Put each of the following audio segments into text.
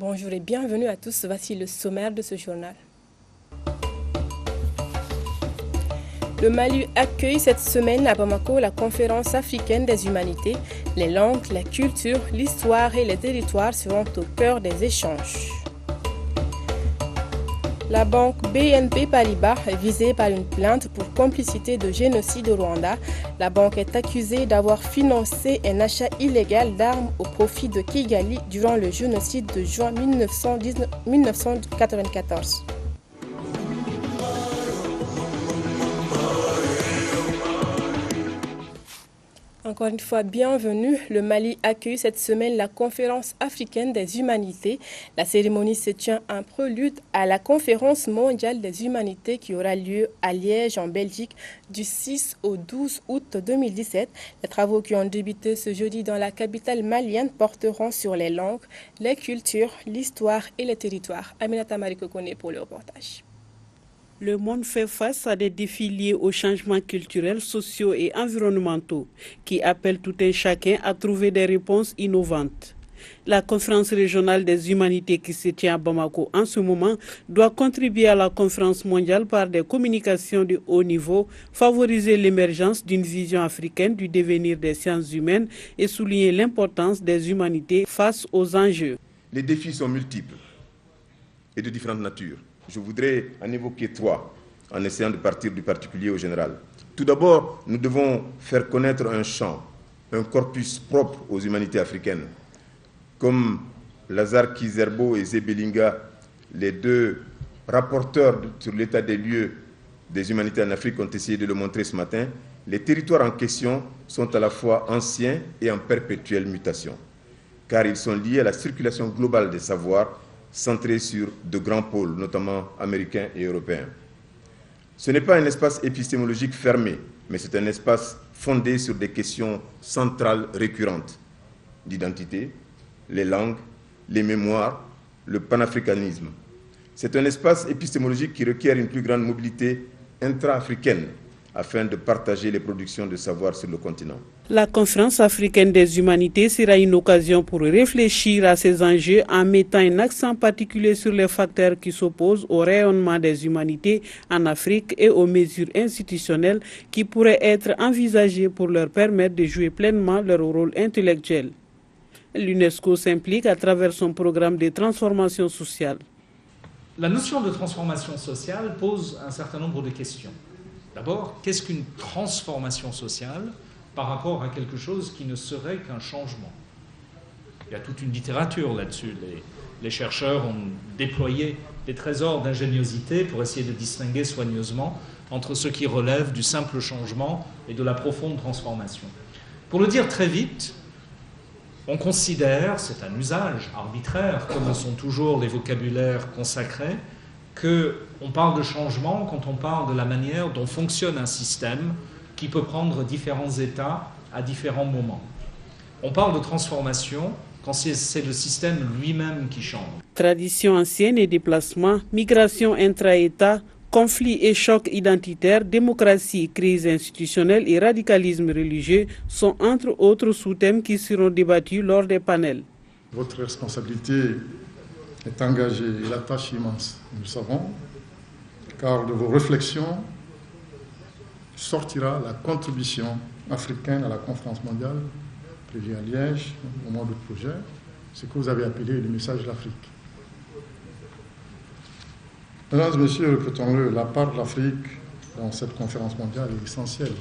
Bonjour et bienvenue à tous, voici le sommaire de ce journal. Le Mali accueille cette semaine à Bamako la conférence africaine des humanités. Les langues, la culture, l'histoire et les territoires seront au cœur des échanges. La banque BNP Paribas est visée par une plainte pour complicité de génocide au Rwanda. La banque est accusée d'avoir financé un achat illégal d'armes au profit de Kigali durant le génocide de juin 1994. Encore une fois, bienvenue. Le Mali accueille cette semaine la conférence africaine des humanités. La cérémonie se tient en prélude à la conférence mondiale des humanités qui aura lieu à Liège, en Belgique, du 6 au 12 août 2017. Les travaux qui ont débuté ce jeudi dans la capitale malienne porteront sur les langues, les cultures, l'histoire et les territoires. Aminata Marikokone pour le reportage. Le monde fait face à des défis liés aux changements culturels, sociaux et environnementaux qui appellent tout un chacun à trouver des réponses innovantes. La conférence régionale des humanités qui se tient à Bamako en ce moment doit contribuer à la conférence mondiale par des communications de haut niveau, favoriser l'émergence d'une vision africaine du devenir des sciences humaines et souligner l'importance des humanités face aux enjeux. Les défis sont multiples et de différentes natures. Je voudrais en évoquer trois, en essayant de partir du particulier au général. Tout d'abord, nous devons faire connaître un champ, un corpus propre aux humanités africaines. Comme Lazare Kizerbo et Zebelinga, les deux rapporteurs sur l'état des lieux des humanités en Afrique ont essayé de le montrer ce matin, les territoires en question sont à la fois anciens et en perpétuelle mutation, car ils sont liés à la circulation globale des savoirs, centré sur de grands pôles, notamment américains et européens. Ce n'est pas un espace épistémologique fermé, mais c'est un espace fondé sur des questions centrales récurrentes d'identité, les langues, les mémoires, le panafricanisme. C'est un espace épistémologique qui requiert une plus grande mobilité intra-africaine afin de partager les productions de savoir sur le continent. La conférence africaine des humanités sera une occasion pour réfléchir à ces enjeux en mettant un accent particulier sur les facteurs qui s'opposent au rayonnement des humanités en Afrique et aux mesures institutionnelles qui pourraient être envisagées pour leur permettre de jouer pleinement leur rôle intellectuel. L'UNESCO s'implique à travers son programme de transformation sociale. La notion de transformation sociale pose un certain nombre de questions. D'abord, qu'est-ce qu'une transformation sociale par rapport à quelque chose qui ne serait qu'un changement? Il y a toute une littérature là-dessus. Les chercheurs ont déployé des trésors d'ingéniosité pour essayer de distinguer soigneusement entre ce qui relève du simple changement et de la profonde transformation. Pour le dire très vite, on considère, c'est un usage arbitraire, comme le sont toujours les vocabulaires consacrés, qu'on parle de changement quand on parle de la manière dont fonctionne un système qui peut prendre différents états à différents moments. On parle de transformation quand c'est le système lui-même qui change. Tradition ancienne et déplacement, migration intra-État, conflits et chocs identitaires, démocratie, crise institutionnelle et radicalisme religieux sont entre autres sous-thèmes qui seront débattus lors des panels. Votre responsabilité est engagée et la tâche immense, nous le savons, car de vos réflexions sortira la contribution africaine à la conférence mondiale prévue à Liège au mois d'août prochain, ce que vous avez appelé le message de l'Afrique. Mesdames et messieurs, répétons-le, la part de l'Afrique dans cette conférence mondiale est essentielle.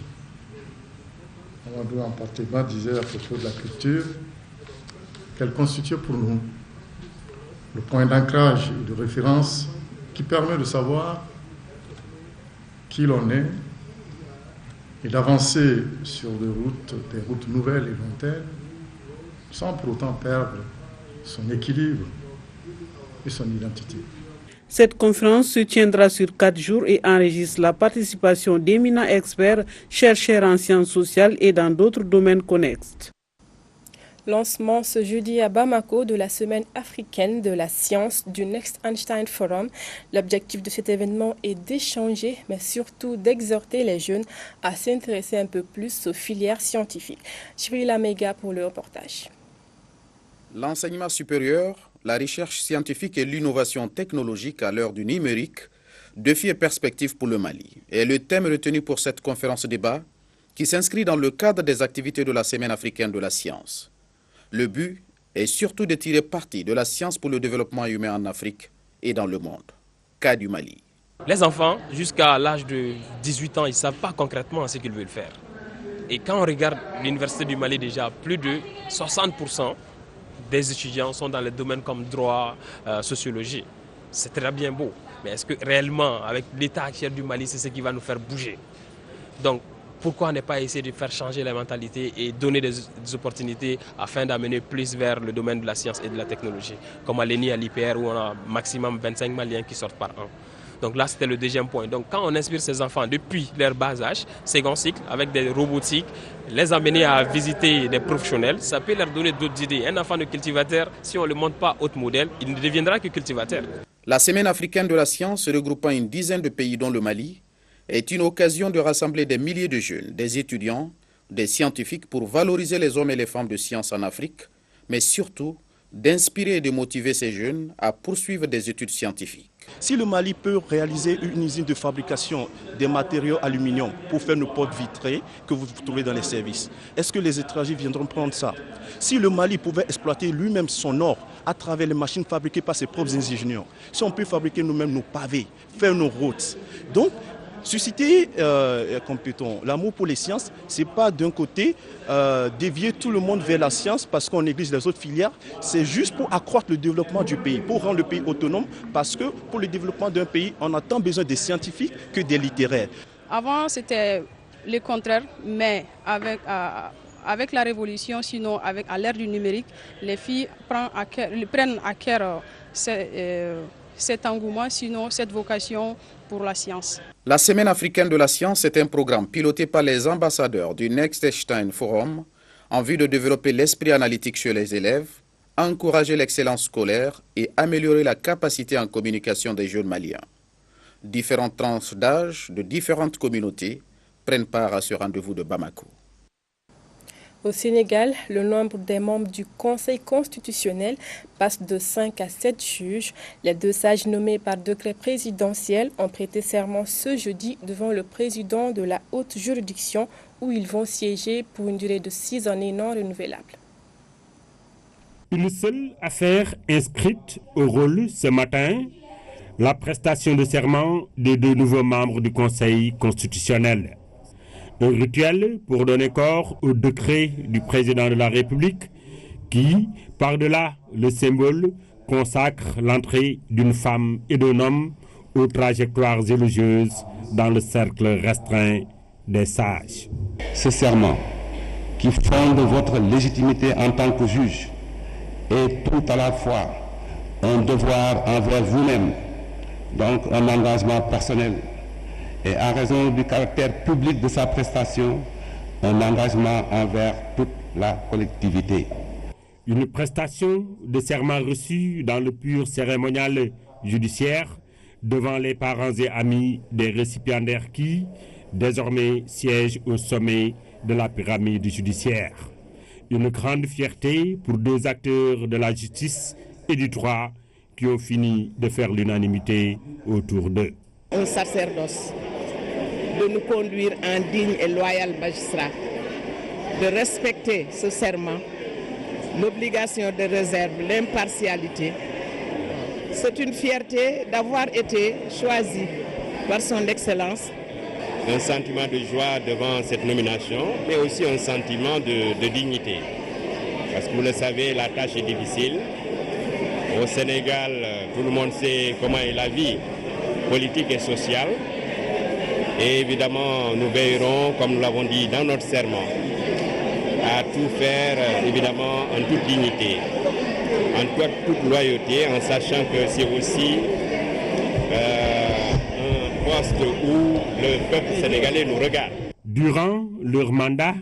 Amadou Ampateba disait à propos de la culture qu'elle constitue pour nous le point d'ancrage et de référence qui permet de savoir qui l'on est et d'avancer sur des routes nouvelles et lointaines, sans pour autant perdre son équilibre et son identité. Cette conférence se tiendra sur 4 jours et enregistre la participation d'éminents experts, chercheurs en sciences sociales et dans d'autres domaines connexes. Lancement ce jeudi à Bamako de la semaine africaine de la science du Next Einstein Forum. L'objectif de cet événement est d'échanger, mais surtout d'exhorter les jeunes à s'intéresser un peu plus aux filières scientifiques. Cyril Amega pour le reportage. L'enseignement supérieur, la recherche scientifique et l'innovation technologique à l'heure du numérique, défis et perspectives pour le Mali, est le thème retenu pour cette conférence débat qui s'inscrit dans le cadre des activités de la Semaine africaine de la science. Le but est surtout de tirer parti de la science pour le développement humain en Afrique et dans le monde. Cas du Mali. Les enfants, jusqu'à l'âge de 18 ans, ils ne savent pas concrètement ce qu'ils veulent faire. Et quand on regarde l'Université du Mali, déjà, plus de 60% des étudiants sont dans les domaines comme droit, sociologie. C'est très bien beau. Mais est-ce que réellement, avec l'état actuel du Mali, c'est ce qui va nous faire bouger? Donc, pourquoi ne pas essayer de faire changer la mentalité et donner des opportunités afin d'amener plus vers le domaine de la science et de la technologie, comme à l'ENI, à l'IPR, où on a maximum 25 Maliens qui sortent par an. Donc là, c'était le deuxième point. Donc quand on inspire ces enfants depuis leur bas âge, second cycle, avec des robotiques, les amener à visiter des professionnels, ça peut leur donner d'autres idées. Un enfant de cultivateur, si on ne le montre pas haut modèle, il ne deviendra que cultivateur. La Semaine africaine de la science, regroupant une dizaine de pays dont le Mali, est une occasion de rassembler des milliers de jeunes, des étudiants, des scientifiques pour valoriser les hommes et les femmes de science en Afrique, mais surtout d'inspirer et de motiver ces jeunes à poursuivre des études scientifiques. Si le Mali peut réaliser une usine de fabrication des matériaux aluminium pour faire nos portes vitrées que vous trouvez dans les services, est-ce que les étrangers viendront prendre ça? Si le Mali pouvait exploiter lui-même son or à travers les machines fabriquées par ses propres ingénieurs, si on peut fabriquer nous-mêmes nos pavés, faire nos routes, donc susciter l'amour pour les sciences, ce n'est pas d'un côté dévier tout le monde vers la science parce qu'on néglige les autres filières, c'est juste pour accroître le développement du pays, pour rendre le pays autonome, parce que pour le développement d'un pays, on a tant besoin des scientifiques que des littéraires. Avant, c'était le contraire, mais avec la révolution, sinon à l'ère du numérique, les filles prennent à cœur cet engouement, sinon cette vocation pour la science. La Semaine africaine de la science est un programme piloté par les ambassadeurs du Next Einstein Forum en vue de développer l'esprit analytique chez les élèves, encourager l'excellence scolaire et améliorer la capacité en communication des jeunes maliens. Différentes tranches d'âge de différentes communautés prennent part à ce rendez-vous de Bamako. Au Sénégal, le nombre des membres du Conseil constitutionnel passe de 5 à 7 juges. Les 2 sages nommés par décret présidentiel ont prêté serment ce jeudi devant le président de la haute juridiction où ils vont siéger pour une durée de 6 années non renouvelable. Une seule affaire inscrite au rôle ce matin, la prestation de serment des 2 nouveaux membres du Conseil constitutionnel. Un rituel pour donner corps au décret du président de la République qui, par-delà le symbole, consacre l'entrée d'une femme et d'un homme aux trajectoires élogieuses dans le cercle restreint des sages. Ce serment qui fonde votre légitimité en tant que juge est tout à la fois un devoir envers vous-même, donc un engagement personnel, et en raison du caractère public de sa prestation, un engagement envers toute la collectivité. Une prestation de serment reçue dans le pur cérémonial judiciaire devant les parents et amis des récipiendaires qui, désormais, siègent au sommet de la pyramide judiciaire. Une grande fierté pour 2 acteurs de la justice et du droit qui ont fini de faire l'unanimité autour d'eux. Un sacerdoce, de nous conduire en digne et loyal magistrat, de respecter ce serment, l'obligation de réserve, l'impartialité. C'est une fierté d'avoir été choisi par son Excellence. Un sentiment de joie devant cette nomination, mais aussi un sentiment de dignité. Parce que vous le savez, la tâche est difficile. Au Sénégal, tout le monde sait comment est la vie politique et sociale. Et évidemment, nous veillerons, comme nous l'avons dit dans notre serment, à tout faire, évidemment, en toute dignité, en toute loyauté, en sachant que c'est aussi un poste où le peuple sénégalais nous regarde. Durant leur mandat,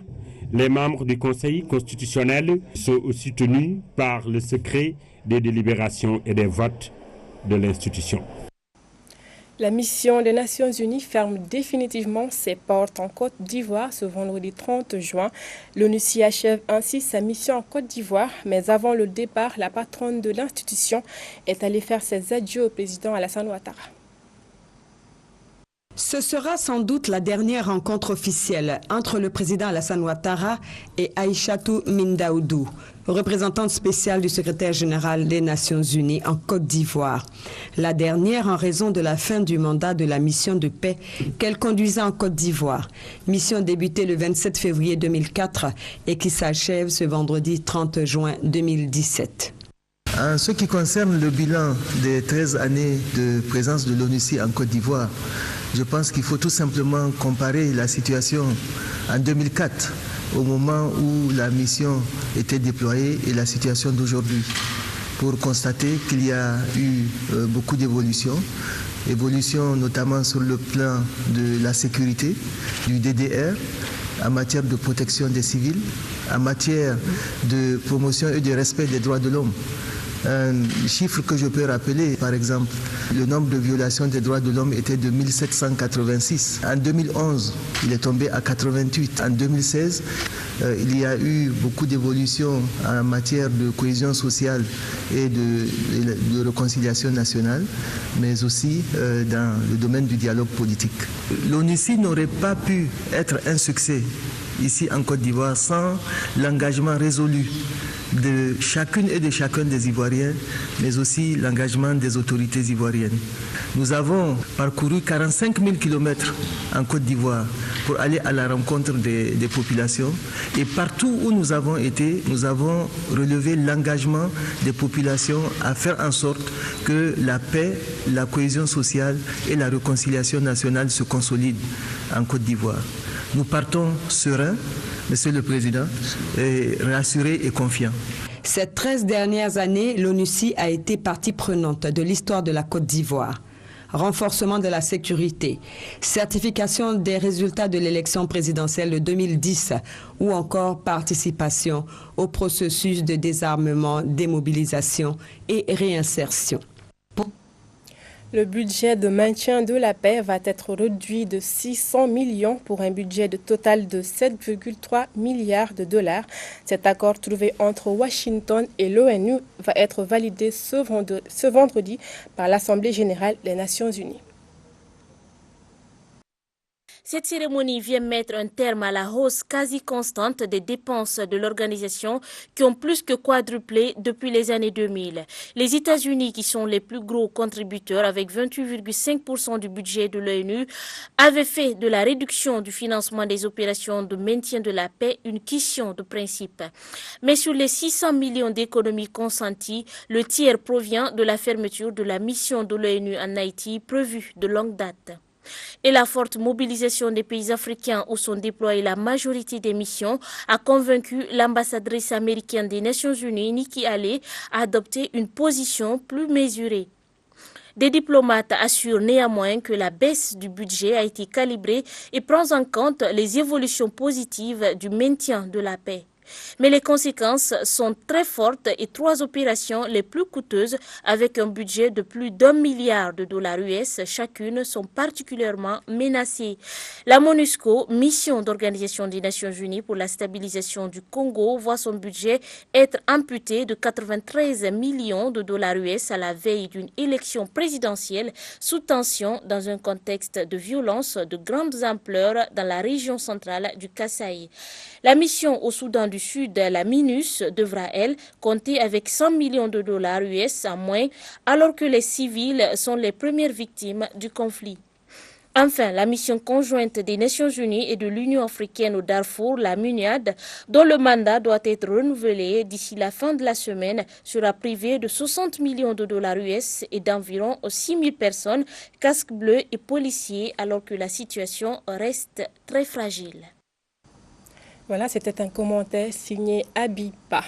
les membres du Conseil constitutionnel sont aussi tenus par le secret des délibérations et des votes de l'institution. La mission des Nations Unies ferme définitivement ses portes en Côte d'Ivoire ce vendredi 30 juin. L'ONUCI achève ainsi sa mission en Côte d'Ivoire, mais avant le départ, la patronne de l'institution est allée faire ses adieux au président Alassane Ouattara. Ce sera sans doute la dernière rencontre officielle entre le président Alassane Ouattara et Aïchatou Mindaoudou, représentante spéciale du secrétaire général des Nations Unies en Côte d'Ivoire. La dernière en raison de la fin du mandat de la mission de paix qu'elle conduisait en Côte d'Ivoire. Mission débutée le 27 février 2004 et qui s'achève ce vendredi 30 juin 2017. En ce qui concerne le bilan des 13 années de présence de l'ONUCI en Côte d'Ivoire, je pense qu'il faut tout simplement comparer la situation en 2004, au moment où la mission était déployée, et la situation d'aujourd'hui, pour constater qu'il y a eu beaucoup d'évolutions. Évolutions notamment sur le plan de la sécurité, du DDR, en matière de protection des civils, en matière de promotion et de respect des droits de l'homme. Un chiffre que je peux rappeler, par exemple, le nombre de violations des droits de l'homme était de 1786. En 2011, il est tombé à 88. En 2016, il y a eu beaucoup d'évolutions en matière de cohésion sociale et de réconciliation nationale, mais aussi dans le domaine du dialogue politique. L'ONUCI n'aurait pas pu être un succès ici en Côte d'Ivoire sans l'engagement résolu de chacune et de chacun des Ivoiriens, mais aussi l'engagement des autorités ivoiriennes. Nous avons parcouru 45 000 km en Côte d'Ivoire pour aller à la rencontre des populations, et partout où nous avons été, nous avons relevé l'engagement des populations à faire en sorte que la paix, la cohésion sociale et la réconciliation nationale se consolident en Côte d'Ivoire. Nous partons sereins, Monsieur le Président, rassurés et confiants. Ces 13 dernières années, l'ONUCI a été partie prenante de l'histoire de la Côte d'Ivoire. Renforcement de la sécurité, certification des résultats de l'élection présidentielle de 2010 ou encore participation au processus de désarmement, démobilisation et réinsertion. Le budget de maintien de la paix va être réduit de 600 millions pour un budget de total de 7,3 milliards de dollars. Cet accord trouvé entre Washington et l'ONU va être validé ce vendredi par l'Assemblée générale des Nations unies. Cette cérémonie vient mettre un terme à la hausse quasi constante des dépenses de l'organisation qui ont plus que quadruplé depuis les années 2000. Les États-Unis, qui sont les plus gros contributeurs avec 28,5% du budget de l'ONU, avaient fait de la réduction du financement des opérations de maintien de la paix une question de principe. Mais sur les 600 millions d'économies consenties, le tiers provient de la fermeture de la mission de l'ONU en Haïti prévue de longue date. Et la forte mobilisation des pays africains où sont déployées la majorité des missions a convaincu l'ambassadrice américaine des Nations Unies, Nikki Haley, à adopter une position plus mesurée. Des diplomates assurent néanmoins que la baisse du budget a été calibrée et prend en compte les évolutions positives du maintien de la paix. Mais les conséquences sont très fortes et 3 opérations les plus coûteuses avec un budget de plus d'1 milliard de dollars US chacune sont particulièrement menacées. La MONUSCO, mission d'Organisation des Nations Unies pour la stabilisation du Congo, voit son budget être amputé de 93 millions de dollars US à la veille d'une élection présidentielle sous tension dans un contexte de violence de grandes ampleurs dans la région centrale du Kasaï. La mission au Soudan du Sud, la MINUS, devra, elle, compter avec 100 millions de dollars US en moins, alors que les civils sont les premières victimes du conflit. Enfin, la mission conjointe des Nations Unies et de l'Union africaine au Darfour, la MUNIAD, dont le mandat doit être renouvelé d'ici la fin de la semaine, sera privée de 60 millions de dollars US et d'environ 6 000 personnes, casques bleus et policiers, alors que la situation reste très fragile. Voilà, c'était un commentaire signé Abiba.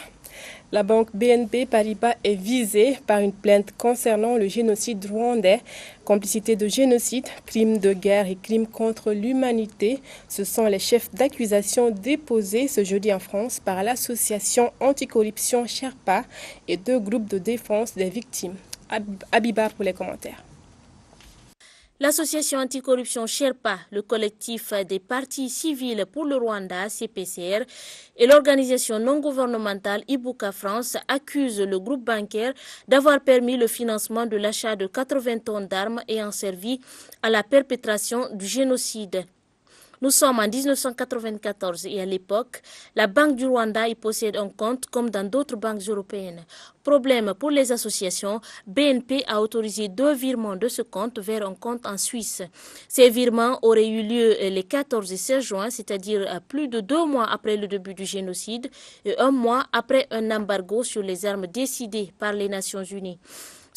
La banque BNP Paribas est visée par une plainte concernant le génocide rwandais, complicité de génocide, crimes de guerre et crimes contre l'humanité. Ce sont les chefs d'accusation déposés ce jeudi en France par l'association anticorruption Sherpa et 2 groupes de défense des victimes. Abiba pour les commentaires. L'association anticorruption Sherpa, le collectif des partis civils pour le Rwanda, CPCR, et l'organisation non gouvernementale Ibuka France accusent le groupe bancaire d'avoir permis le financement de l'achat de 80 tonnes d'armes ayant servi à la perpétration du génocide. Nous sommes en 1994 et à l'époque, la Banque du Rwanda y possède un compte comme dans d'autres banques européennes. Problème pour les associations, BNP a autorisé 2 virements de ce compte vers un compte en Suisse. Ces virements auraient eu lieu les 14 et 16 juin, c'est-à-dire plus de 2 mois après le début du génocide et 1 mois après un embargo sur les armes décidé par les Nations Unies.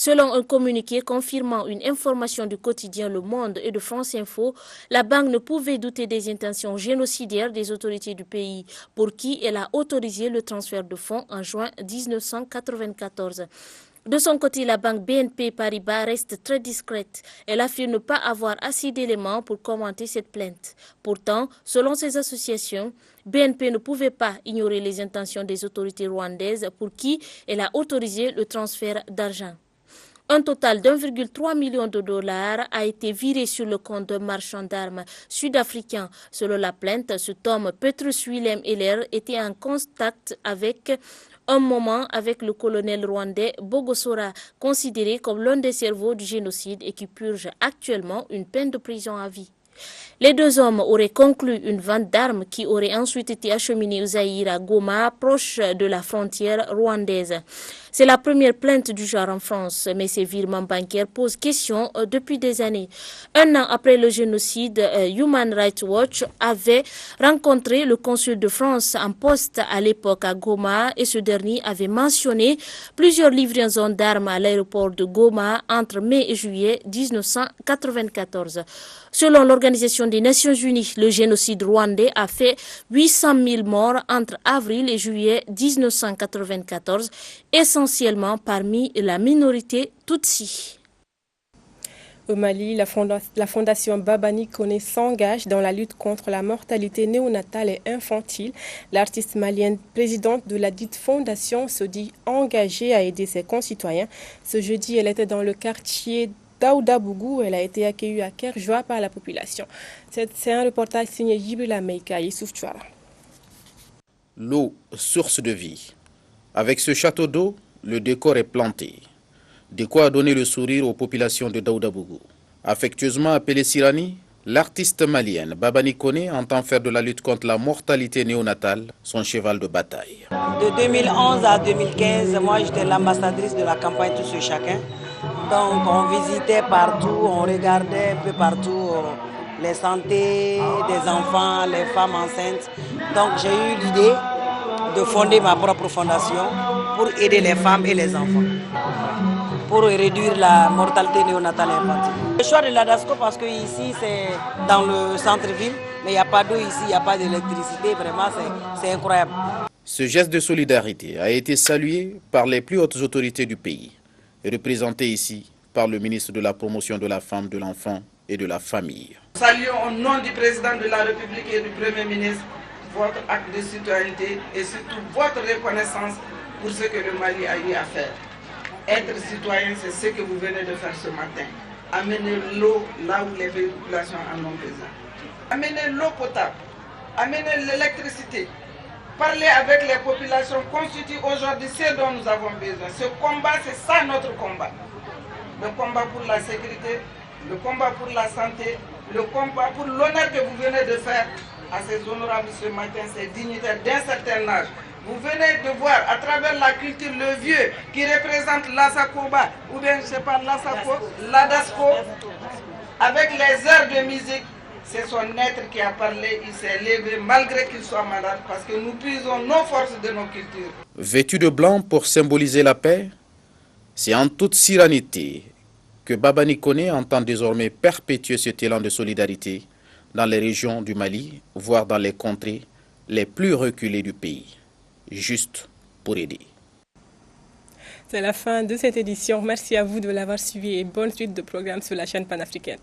Selon un communiqué confirmant une information du quotidien Le Monde et de France Info, la banque ne pouvait douter des intentions génocidaires des autorités du pays pour qui elle a autorisé le transfert de fonds en juin 1994. De son côté, la banque BNP Paribas reste très discrète. Elle affirme ne pas avoir assez d'éléments pour commenter cette plainte. Pourtant, selon ces associations, BNP ne pouvait pas ignorer les intentions des autorités rwandaises pour qui elle a autorisé le transfert d'argent. Un total d'1,3 million de dollars a été viré sur le compte d'un marchand d'armes sud-africain. Selon la plainte, cet homme, Petrus Willem Heller, était en contact avec le colonel rwandais Bogosora, considéré comme l'un des cerveaux du génocide et qui purge actuellement une peine de prison à vie. Les 2 hommes auraient conclu une vente d'armes qui aurait ensuite été acheminée au Zaïre à Goma, proche de la frontière rwandaise. C'est la première plainte du genre en France, mais ces virements bancaires posent question depuis des années. 1 an après le génocide, Human Rights Watch avait rencontré le consul de France en poste à l'époque à Goma et ce dernier avait mentionné plusieurs livraisons d'armes à l'aéroport de Goma entre mai et juillet 1994. Selon l'Organisation des Nations Unies, le génocide rwandais a fait 800 000 morts entre avril et juillet 1994, essentiellement parmi la minorité Tutsi. Au Mali, la fondation Babani Koné s'engage dans la lutte contre la mortalité néonatale et infantile. L'artiste malienne présidente de la dite fondation se dit engagée à aider ses concitoyens. Ce jeudi, elle était dans le quartier d'Aoudabougou. Elle a été accueillie à Kerjoa par la population. C'est un reportage signé Jibrila Meika et Youssouf Chouara. L'eau, source de vie. Avec ce château d'eau, le décor est planté. De quoi donner le sourire aux populations de Daoudabougou. Affectueusement appelée Sirani, l'artiste malienne Babani Koné entend faire de la lutte contre la mortalité néonatale son cheval de bataille. De 2011 à 2015, moi j'étais l'ambassadrice de la campagne Tous et Chacun. Donc on visitait partout, on regardait un peu partout les santé des enfants, les femmes enceintes. Donc j'ai eu l'idée de fonder ma propre fondation pour aider les femmes et les enfants, pour réduire la mortalité néonatale infantile. Le choix de l'ADASCO parce que ici c'est dans le centre-ville, mais il n'y a pas d'eau ici, il n'y a pas d'électricité, vraiment c'est incroyable. Ce geste de solidarité a été salué par les plus hautes autorités du pays, représenté ici par le ministre de la Promotion de la Femme, de l'Enfant et de la Famille. Saluons au nom du président de la République et du Premier ministre votre acte de citoyenneté et surtout votre reconnaissance pour ce que le Mali a eu à faire. Être citoyen, c'est ce que vous venez de faire ce matin. Amener l'eau là où les populations en ont besoin. Amener l'eau potable, amener l'électricité. Parler avec les populations constitue aujourd'hui ce dont nous avons besoin. Ce combat, c'est ça notre combat. Le combat pour la sécurité, le combat pour la santé, le combat pour l'honneur que vous venez de faire à ces honorables ce matin, ces dignitaires d'un certain âge. Vous venez de voir à travers la culture le vieux qui représente l'Asakoba, ou bien je ne sais pas, l'Adasco, avec les heures de musique. C'est son être qui a parlé, il s'est levé malgré qu'il soit malade parce que nous puisons nos forces de nos cultures. Vêtu de blanc pour symboliser la paix, c'est en toute sérénité que Babani Koné entend désormais perpétuer cet élan de solidarité dans les régions du Mali, voire dans les contrées les plus reculées du pays, juste pour aider. C'est la fin de cette édition. Merci à vous de l'avoir suivi et bonne suite de programmes sur la chaîne panafricaine.